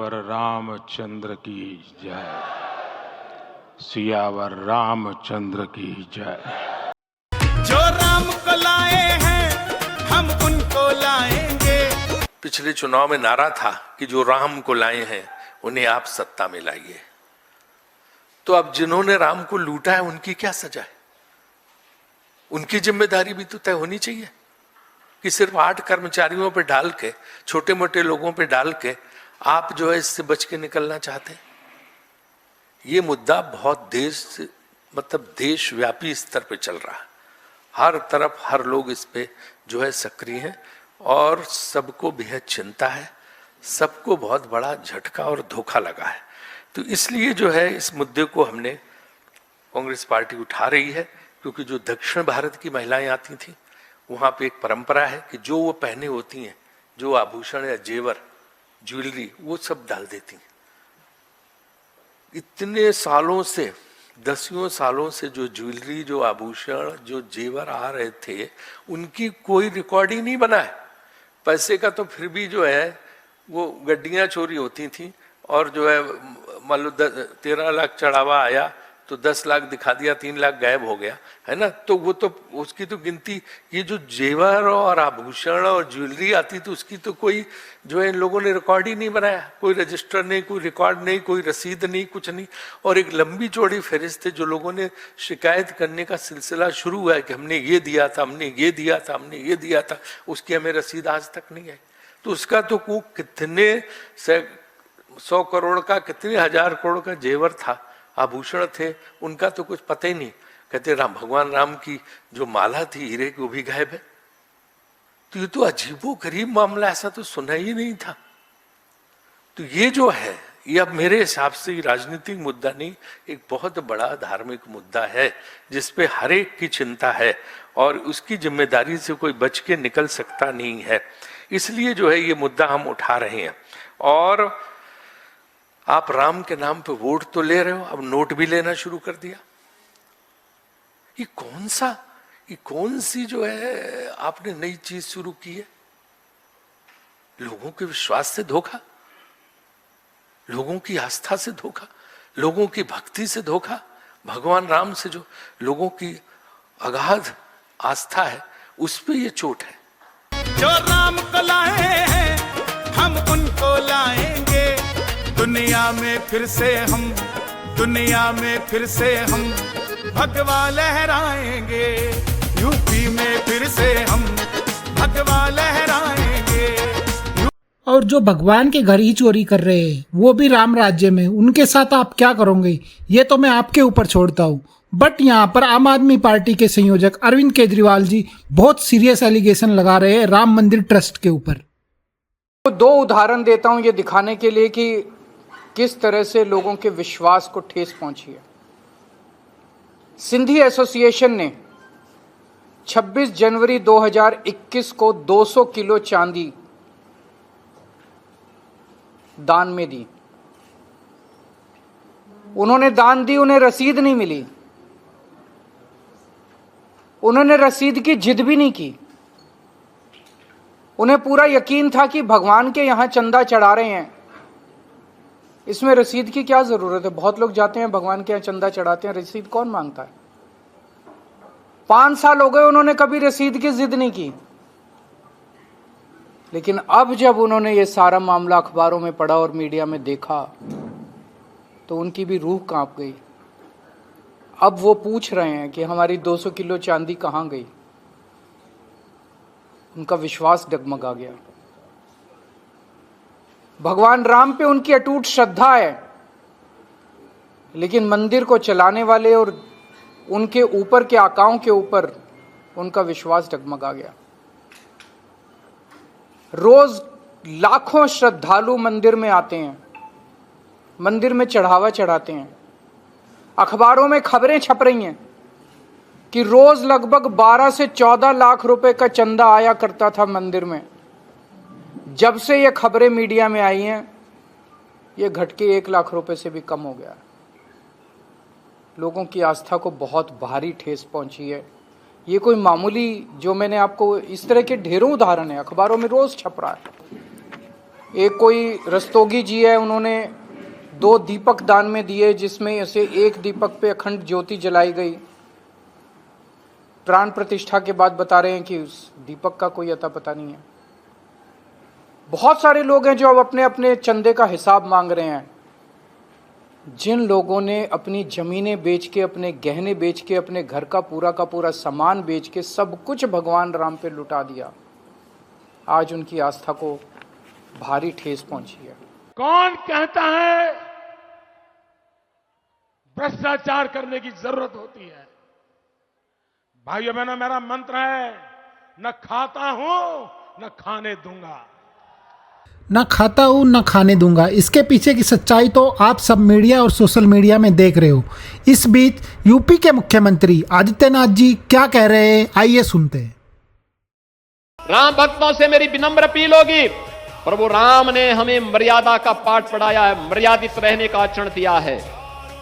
पर रामचंद्र की जय। सियावर रामचंद्र की जय। जो राम को लाए हैं हम उनको लाएंगे। पिछले चुनाव में नारा था कि जो राम को लाए हैं उन्हें आप सत्ता में लाइए। तो अब जिन्होंने राम को लूटा है उनकी क्या सजा है? उनकी जिम्मेदारी भी तो तय होनी चाहिए कि सिर्फ 8 कर्मचारियों पे डाल के, छोटे मोटे लोगों पे डाल के आप जो है इससे बच के निकलना चाहते हैं। ये मुद्दा बहुत देशव्यापी स्तर पे चल रहा है। हर तरफ हर लोग इस पे जो है सक्रिय हैं और सबको बेहद चिंता है। सबको बहुत बड़ा झटका और धोखा लगा है। तो इसलिए जो है इस मुद्दे को हमने कांग्रेस पार्टी उठा रही है, क्योंकि जो दक्षिण भारत की महिलाएं आती थी वहां पे एक परंपरा है कि जो वो पहने होती हैं, जो आभूषण या जेवर ज्वेलरी, वो सब डाल देती हैं। इतने सालों से, दसियों सालों से जो ज्वेलरी, जो आभूषण, जो जेवर आ रहे थे, उनकी कोई रिकॉर्ड ही नहीं बना है। पैसे का तो फिर भी जो है वो गड्डियां चोरी होती थी और जो है मान लो 13 लाख चढ़ावा आया तो 10 लाख दिखा दिया, 3 लाख गायब हो गया, है ना। तो वो तो उसकी तो गिनती, ये जो जेवर और आभूषण और ज्वेलरी आती थी उसकी तो कोई जो है इन लोगों ने रिकॉर्ड ही नहीं बनाया। कोई रजिस्टर नहीं, कोई रिकॉर्ड नहीं, कोई रसीद नहीं, कुछ नहीं। और एक लंबी चौड़ी फहरिस्त है जो लोगों ने शिकायत करने का सिलसिला शुरू हुआ है कि हमने ये दिया था, हमने ये दिया था, हमने ये दिया था, उसकी हमें रसीद आज तक नहीं आई। तो उसका तो कितने 100 करोड़ का, कितने 1000 करोड़ का जेवर था, आभूषण थे, उनका तो कुछ पता ही नहीं। कहते भगवान राम की जो माला थी हीरे की, वो भी गायब है। तो ये तो अजीबोगरीब मामला, ऐसा तो सुना ही नहीं था। तो ये जो है ये अब मेरे हिसाब से राजनीतिक मुद्दा नहीं, एक बहुत बड़ा धार्मिक मुद्दा है जिसपे हर एक की चिंता है और उसकी जिम्मेदारी से कोई बच के निकल सकता नहीं है। इसलिए जो है ये मुद्दा हम उठा रहे हैं। और आप राम के नाम पे वोट तो ले रहे हो, अब नोट भी लेना शुरू कर दिया। ये कौन सी जो है आपने नई चीज शुरू की है? लोगों के विश्वास से धोखा, लोगों की आस्था से धोखा, लोगों की भक्ति से धोखा। भगवान राम से जो लोगों की अगाध आस्था है उस पे ये चोट है। जो राम को लाए हैं हम उनको लाएंगे। दुनिया में फिर से हम भगवा लहराएंगे। यूपी में फिर से हम भगवा लहराएंगे। और जो भगवान के घर ही चोरी कर रहे हैं वो भी राम राज्य में, उनके साथ आप क्या करोगे ये तो मैं आपके ऊपर छोड़ता हूँ। बट यहाँ पर आम आदमी पार्टी के संयोजक अरविंद केजरीवाल जी बहुत सीरियस एलिगेशन लगा रहे हैं राम मंदिर ट्रस्ट के ऊपर। तो 2 उदाहरण देता हूं ये दिखाने के लिए कि किस तरह से लोगों के विश्वास को ठेस पहुंची है। सिंधी एसोसिएशन ने 26 जनवरी 2021 को 200 किलो चांदी दान में दी। उन्होंने दान दी, उन्हें रसीद नहीं मिली, उन्होंने रसीद की जिद भी नहीं की। उन्हें पूरा यकीन था कि भगवान के यहां चंदा चढ़ा रहे हैं, इसमें रसीद की क्या जरूरत है। बहुत लोग जाते हैं भगवान के यहाँ चंदा चढ़ाते हैं, रसीद कौन मांगता है। 5 साल हो गए, उन्होंने कभी रसीद की जिद नहीं की। लेकिन अब जब उन्होंने ये सारा मामला अखबारों में पढ़ा और मीडिया में देखा तो उनकी भी रूह कांप गई। अब वो पूछ रहे हैं कि हमारी 200 किलो चांदी कहां गई। उनका विश्वास डगमगा गया। भगवान राम पे उनकी अटूट श्रद्धा है, लेकिन मंदिर को चलाने वाले और उनके ऊपर के आकाओं के ऊपर उनका विश्वास डगमगा गया। रोज लाखों श्रद्धालु मंदिर में आते हैं, मंदिर में चढ़ावा चढ़ाते हैं। अखबारों में खबरें छप रही हैं कि रोज लगभग 12 से 14 लाख रुपए का चंदा आया करता था मंदिर में। जब से ये खबरें मीडिया में आई हैं, ये घट के 1 लाख रुपए से भी कम हो गया। लोगों की आस्था को बहुत भारी ठेस पहुंची है। ये कोई मामूली, जो मैंने आपको इस तरह के ढेरों उदाहरण है, अखबारों में रोज छप रहा है। एक कोई रस्तोगी जी है, उन्होंने 2 दीपक दान में दिए, जिसमें से एक दीपक पे अखंड ज्योति जलाई गई। प्राण प्रतिष्ठा के बाद बता रहे हैं कि उस दीपक का कोई अता पता नहीं है। बहुत सारे लोग हैं जो अब अपने अपने चंदे का हिसाब मांग रहे हैं। जिन लोगों ने अपनी जमीनें बेच के, अपने गहने बेच के, अपने घर का पूरा सामान बेच के सब कुछ भगवान राम पे लुटा दिया, आज उनकी आस्था को भारी ठेस पहुंची है। कौन कहता है भ्रष्टाचार करने की जरूरत होती है? भाइयों बहनों, मेरा मंत्र है, न खाता हूं न खाने दूंगा। न खाता हूँ न खाने दूंगा। इसके पीछे की सच्चाई तो आप सब मीडिया और सोशल मीडिया में देख रहे हो। इस बीच यूपी के मुख्यमंत्री आदित्यनाथ जी क्या कह रहे हैं, आइए सुनते हैं। राम भक्तों से मेरी विनम्र अपील होगी, प्रभु राम ने हमें मर्यादा का पाठ पढ़ाया है, मर्यादित रहने का आचरण दिया है।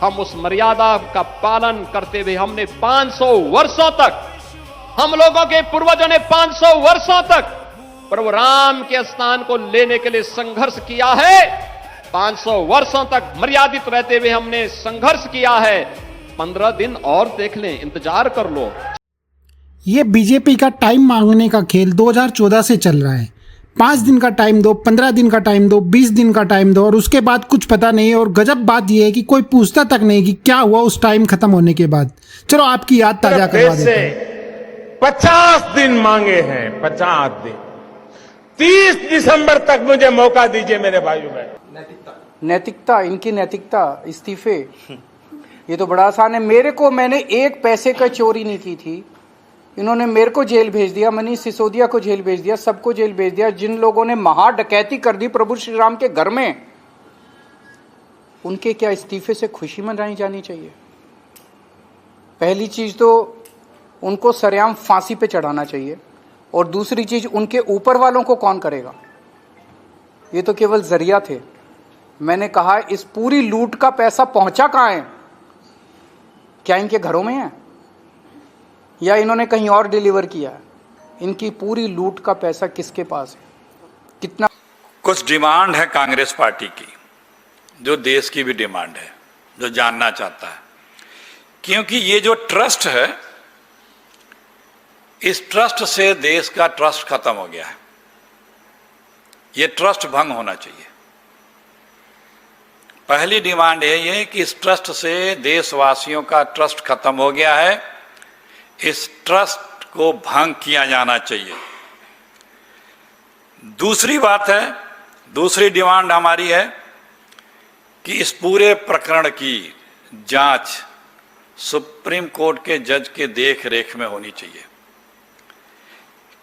हम उस मर्यादा का पालन करते हुए हमने 500 वर्षों तक, हम लोगों के पूर्वजों ने 500 वर्षों तक प्रभु राम के स्थान को लेने के लिए संघर्ष किया है। 500 वर्षों तक मर्यादित रहते हुए हमने संघर्ष किया है। 15 दिन और देख लें, इंतजार कर लो। ये बीजेपी का टाइम मांगने का खेल 2014 से चल रहा है। 5 दिन का टाइम दो, 15 दिन का टाइम दो, 20 दिन का टाइम दो और उसके बाद कुछ पता नहीं। और गजब बात यह है कि कोई पूछता तक नहीं कि क्या हुआ उस टाइम खत्म होने के बाद। चलो आपकी याद ताजा करवा देते हैं। 50 दिन मांगे हैं, 50 दिन। 30 दिसंबर तक मुझे मौका दीजिए मेरे भाइयों बहन। नैतिकता, इनकी नैतिकता, इस्तीफे, ये तो बड़ा आसान है। मैंने 1 पैसे का चोरी नहीं की थी, इन्होंने मेरे को जेल भेज दिया, मनीष सिसोदिया को जेल भेज दिया, सबको जेल भेज दिया। जिन लोगों ने महा डकैती कर दी प्रभु श्री राम के घर में, उनके क्या इस्तीफे से खुशी मनाई जानी चाहिए? पहली चीज तो उनको सरेआम फांसी पे चढ़ाना चाहिए, और दूसरी चीज उनके ऊपर वालों को कौन करेगा? ये तो केवल जरिया थे। मैंने कहा इस पूरी लूट का पैसा पहुंचा कहां है? क्या इनके घरों में है या इन्होंने कहीं और डिलीवर किया है? इनकी पूरी लूट का पैसा किसके पास है? कितना? कुछ डिमांड है कांग्रेस पार्टी की, जो देश की भी डिमांड है, जो जानना चाहता है। क्योंकि ये जो ट्रस्ट है, इस ट्रस्ट से देश का ट्रस्ट खत्म हो गया है। ये ट्रस्ट भंग होना चाहिए। पहली डिमांड है ये कि इस ट्रस्ट से देशवासियों का ट्रस्ट खत्म हो गया है, इस ट्रस्ट को भंग किया जाना चाहिए। दूसरी बात है, दूसरी डिमांड हमारी है कि इस पूरे प्रकरण की जांच सुप्रीम कोर्ट के जज के देख रेख में होनी चाहिए,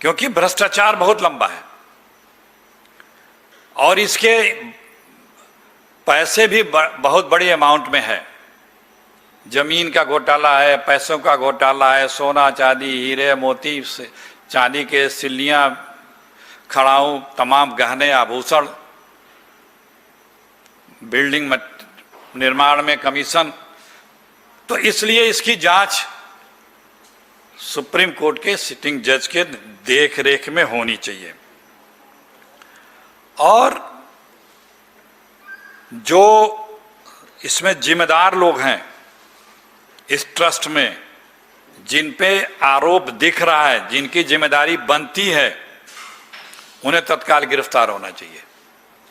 क्योंकि भ्रष्टाचार बहुत लंबा है और इसके पैसे भी बहुत बड़ी अमाउंट में है। जमीन का घोटाला है, पैसों का घोटाला है, सोना चांदी, हीरे मोती, चांदी के सिल्लियां, खड़ाऊ, तमाम गहने आभूषण, बिल्डिंग निर्माण में कमीशन। तो इसलिए इसकी जांच सुप्रीम कोर्ट के सिटिंग जज के देख रेख में होनी चाहिए। और जो इसमें जिम्मेदार लोग हैं इस ट्रस्ट में, जिन पे आरोप दिख रहा है, जिनकी जिम्मेदारी बनती है, उन्हें तत्काल गिरफ्तार होना चाहिए,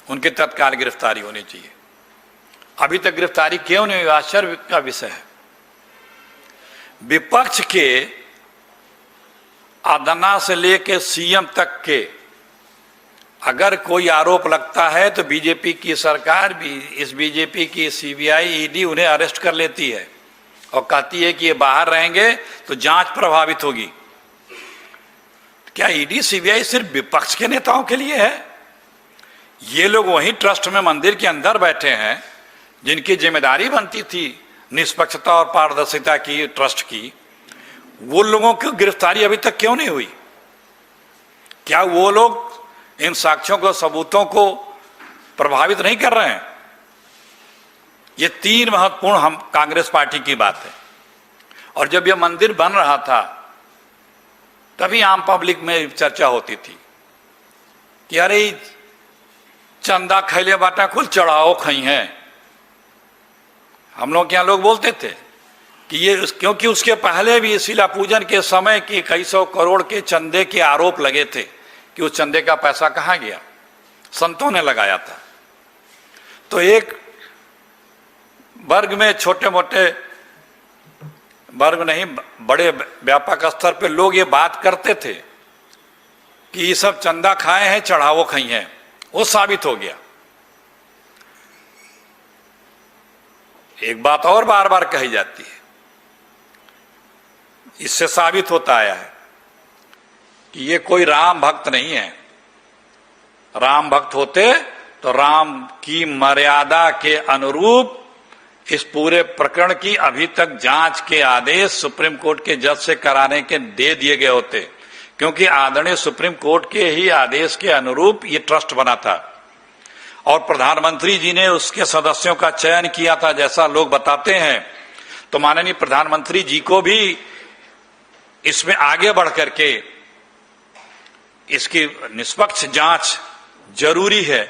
उनकी तत्काल गिरफ्तारी होनी चाहिए। अभी तक गिरफ्तारी क्यों नहीं हुई, आश्चर्य का विषय है। विपक्ष के अदना से लेकर सीएम तक के अगर कोई आरोप लगता है तो बीजेपी की सरकार भी, इस बीजेपी की सीबीआई, ईडी उन्हें अरेस्ट कर लेती है और कहती है कि ये बाहर रहेंगे तो जांच प्रभावित होगी। क्या ईडी सीबीआई सिर्फ विपक्ष के नेताओं के लिए है? ये लोग वही ट्रस्ट में मंदिर के अंदर बैठे हैं जिनकी जिम्मेदारी बनती थी निष्पक्षता और पारदर्शिता की, ट्रस्ट की। वो लोगों की गिरफ्तारी अभी तक क्यों नहीं हुई? क्या वो लोग इन साक्ष्यों को, सबूतों को प्रभावित नहीं कर रहे हैं? ये 3 महत्वपूर्ण हम कांग्रेस पार्टी की बात है। और जब यह मंदिर बन रहा था तभी आम पब्लिक में चर्चा होती थी कि अरे चंदा खैले बाटा कुल चढ़ाओ खई हैं। हम लोग यहाँ लोग बोलते थे कि ये क्योंकि उसके पहले भी शिला पूजन के समय की कई सौ करोड़ के चंदे के आरोप लगे थे कि उस चंदे का पैसा कहाँ गया, संतों ने लगाया था। तो एक वर्ग में छोटे मोटे वर्ग नहीं, बड़े व्यापक स्तर पे लोग ये बात करते थे कि ये सब चंदा खाए हैं, चढ़ावो खाई हैं। वो साबित हो गया। एक बात और बार बार कही जाती है, इससे साबित होता आया है कि ये कोई राम भक्त नहीं है। राम भक्त होते तो राम की मर्यादा के अनुरूप इस पूरे प्रकरण की अभी तक जांच के आदेश सुप्रीम कोर्ट के जज से कराने के दे दिए गए होते, क्योंकि आदरणीय सुप्रीम कोर्ट के ही आदेश के अनुरूप ये ट्रस्ट बना था और प्रधानमंत्री जी ने उसके सदस्यों का चयन किया था। जैसा लोग बताते हैं, तो माननीय प्रधानमंत्री जी को भी इसमें आगे बढ़ करके इसकी निष्पक्ष जांच जरूरी है,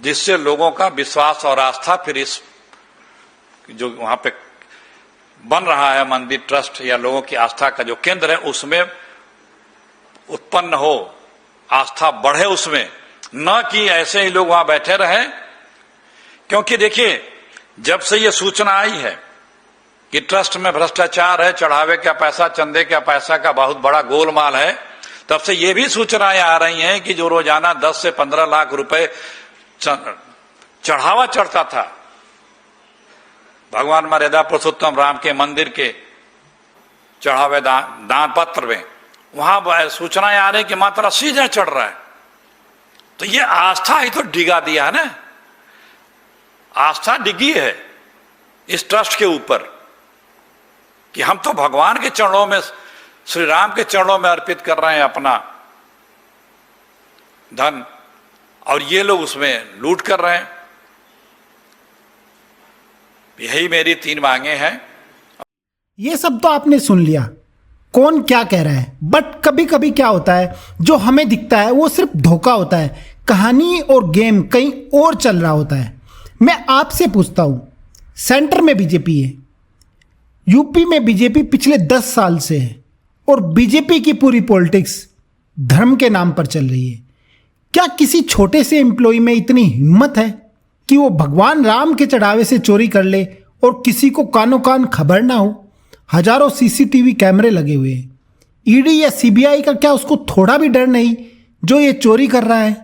जिससे लोगों का विश्वास और आस्था फिर इस जो वहां पे बन रहा है मंदिर ट्रस्ट या लोगों की आस्था का जो केंद्र है उसमें उत्पन्न हो, आस्था बढ़े उसमें, न कि ऐसे ही लोग वहां बैठे रहे। क्योंकि देखिए, जब से ये सूचना आई है कि ट्रस्ट में भ्रष्टाचार है, चढ़ावे का पैसा, चंदे का पैसा का बहुत बड़ा गोलमाल है, तब से ये भी सूचनाएं आ रही हैं कि जो रोजाना 10 से 15 लाख रुपए चढ़ावा चढ़ता था भगवान मर्यादा पुरुषोत्तम राम के मंदिर के चढ़ावे दान पत्र में, वहां सूचनाएं आ रही कि मात्र 80,000 चढ़ रहा है। तो ये आस्था ही तो डिगा दिया है ना, आस्था डिगी है इस ट्रस्ट के ऊपर कि हम तो भगवान के चरणों में, श्री राम के चरणों में अर्पित कर रहे हैं अपना धन, और ये लोग उसमें लूट कर रहे हैं। यही मेरी 3 मांगे हैं। ये सब तो आपने सुन लिया, कौन क्या कह रहा है, बट कभी कभी क्या होता है, जो हमें दिखता है वो सिर्फ धोखा होता है, कहानी और गेम कहीं और चल रहा होता है। मैं आपसे पूछता हूं, सेंटर में बीजेपी है, यूपी में बीजेपी पिछले 10 साल से है, और बीजेपी की पूरी पॉलिटिक्स धर्म के नाम पर चल रही है। क्या किसी छोटे से एम्प्लॉय में इतनी हिम्मत है कि वो भगवान राम के चढ़ावे से चोरी कर ले और किसी को कानो कान खबर ना हो? हजारों सीसीटीवी कैमरे लगे हुए हैं। ईडी या सीबीआई का क्या उसको थोड़ा भी डर नहीं जो ये चोरी कर रहा है?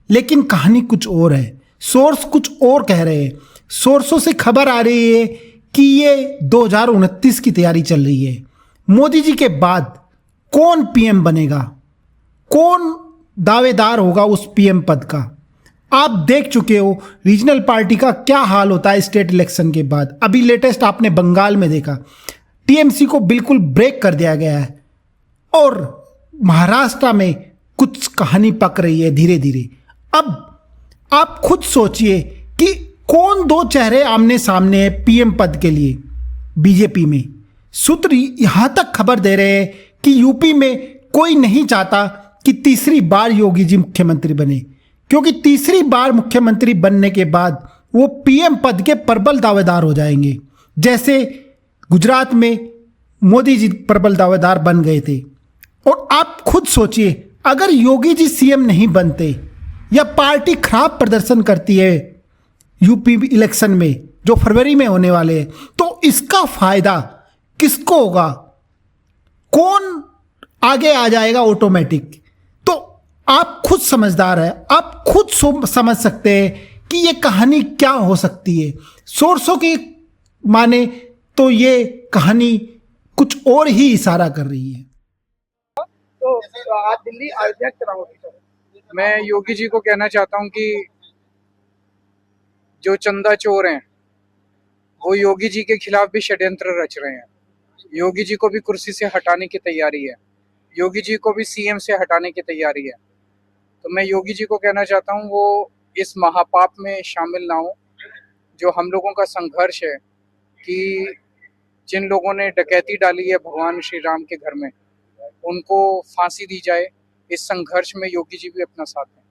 लेकिन कहानी कुछ और है, सोर्स कुछ और कह रहे हैं। सोर्सों से खबर आ रही है कि ये 2029 की तैयारी चल रही है। मोदी जी के बाद कौन पीएम बनेगा, कौन दावेदार होगा उस पीएम पद का? आप देख चुके हो रीजनल पार्टी का क्या हाल होता है स्टेट इलेक्शन के बाद। अभी लेटेस्ट आपने बंगाल में देखा, टीएमसी को बिल्कुल ब्रेक कर दिया गया है, और महाराष्ट्र में कुछ कहानी पक रही है धीरे धीरे। अब आप खुद सोचिए कि कौन 2 चेहरे आमने सामने हैं पीएम पद के लिए बीजेपी में। सूत्र यहां तक खबर दे रहे हैं कि यूपी में कोई नहीं चाहता कि तीसरी बार योगी जी मुख्यमंत्री बने, क्योंकि तीसरी बार मुख्यमंत्री बनने के बाद वो पीएम पद के प्रबल दावेदार हो जाएंगे, जैसे गुजरात में मोदी जी प्रबल दावेदार बन गए थे। और आप खुद सोचिए, अगर योगी जी सीएम नहीं बनते या पार्टी खराब प्रदर्शन करती है यूपी इलेक्शन में जो फरवरी में होने वाले हैं, तो इसका फायदा किसको होगा? कौन आगे आ जाएगा ऑटोमेटिक? तो आप खुद समझदार है, आप खुद समझ सकते हैं कि ये कहानी क्या हो सकती है। सोर्सों की माने तो ये कहानी कुछ और ही इशारा कर रही है। तो आज दिल्ली अयोध्या चुनाव होगी, मैं योगी जी को कहना चाहता हूं कि जो चंदा चोर हैं वो योगी जी के खिलाफ भी षड्यंत्र रच रहे हैं। योगी जी को भी कुर्सी से हटाने की तैयारी है, योगी जी को भी सीएम से हटाने की तैयारी है। तो मैं योगी जी को कहना चाहता हूं वो इस महापाप में शामिल ना हो। जो हम लोगों का संघर्ष है कि जिन लोगों ने डकैती डाली है भगवान श्री राम के घर में, उनको फांसी दी जाए, इस संघर्ष में योगी जी भी अपना साथ दें।